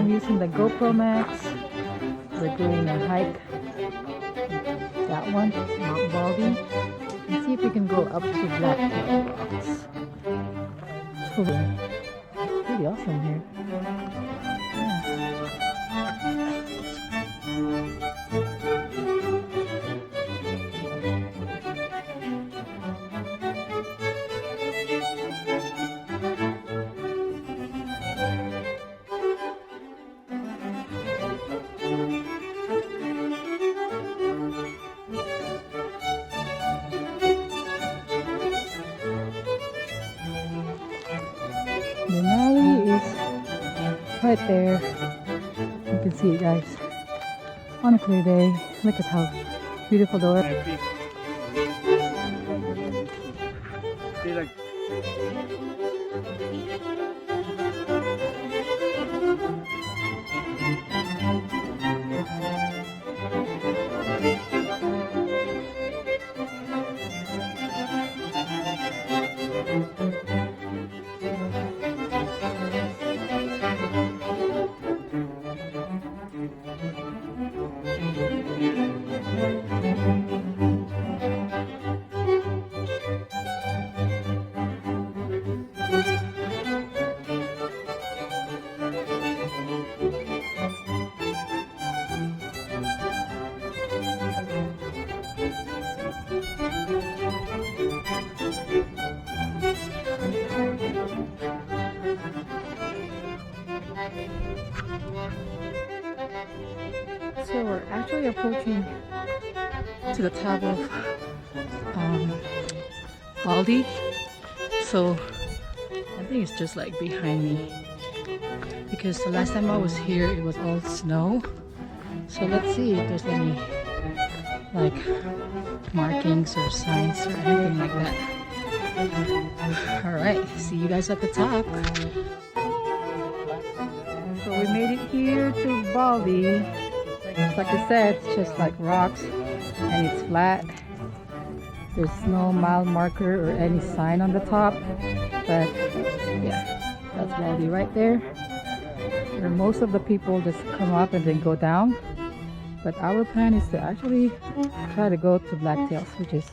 I'm using the GoPro Max. We're doing a hike. That one, Mount Baldy. And see if we can go up to Blacktail Rocks. Pretty awesome here. Denali is right there. You can see it, guys. On a clear day. Look at how beautiful the weather. So we're actually approaching to the top of Baldy. So I think it's just like behind me, because the last time I was here it was all snow. So let's see if there's any like markings or signs or anything like that. Alright, see you guys at the top. So we made it here to Baldy. Like I said, it's just like rocks and it's flat. There's no mile marker or any sign on the top, but yeah, that's Baldy right there. Where most of the people just come up and then go down. But our plan is to actually try to go to Blacktails, which is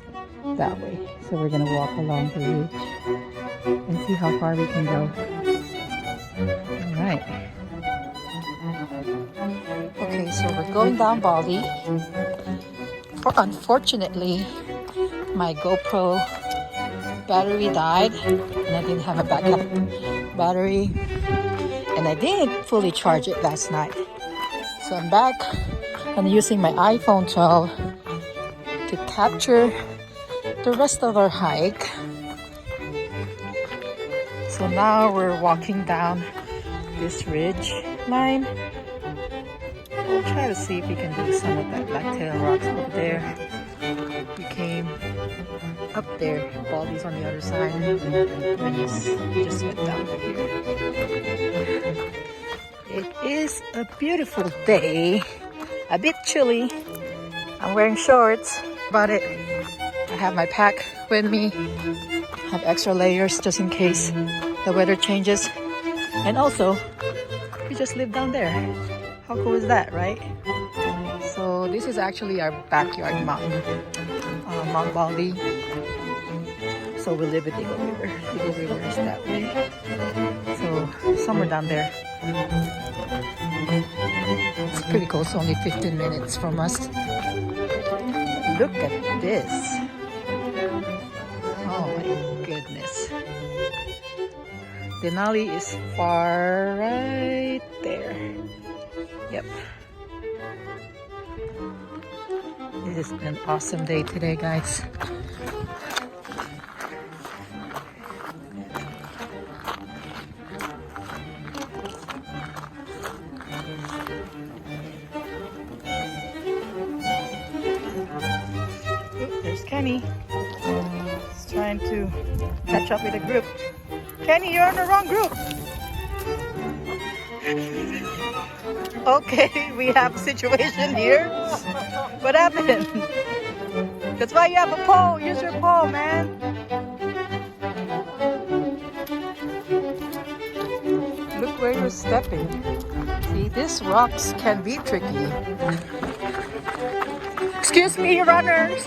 that way. So we're gonna walk along the ridge and see how far we can go. Alright. Okay, so we're going down Baldy. Unfortunately, my GoPro battery died and I didn't have a backup battery, and I didn't fully charge it last night. So I'm back and using my iPhone 12 to capture the rest of our hike. So now we're walking down this ridge line. We'll try to see if we can do some of that Blacktail Rocks over there. We came up there, Baldy's on the other side, and we just went down here. It is a beautiful day, a bit chilly. I'm wearing shorts, but I have my pack with me, have extra layers just in case the weather changes. And also, we just live down there. How cool is that, right? So this is actually our backyard mountain, Mount Baldy. So we live at Eagle River. Eagle River is that way. So somewhere down there. It's pretty close, only 15 minutes from us. Look at this. Oh my goodness. Denali is far right there. Yep. It is an awesome day today, guys. There's Kenny. He's trying to catch up with the group. Kenny, you're on the wrong group. Okay, we have a situation here. What happened? That's why you have a pole. Use your pole, man. Look where you're stepping. See, These rocks can be tricky. Excuse me, runners.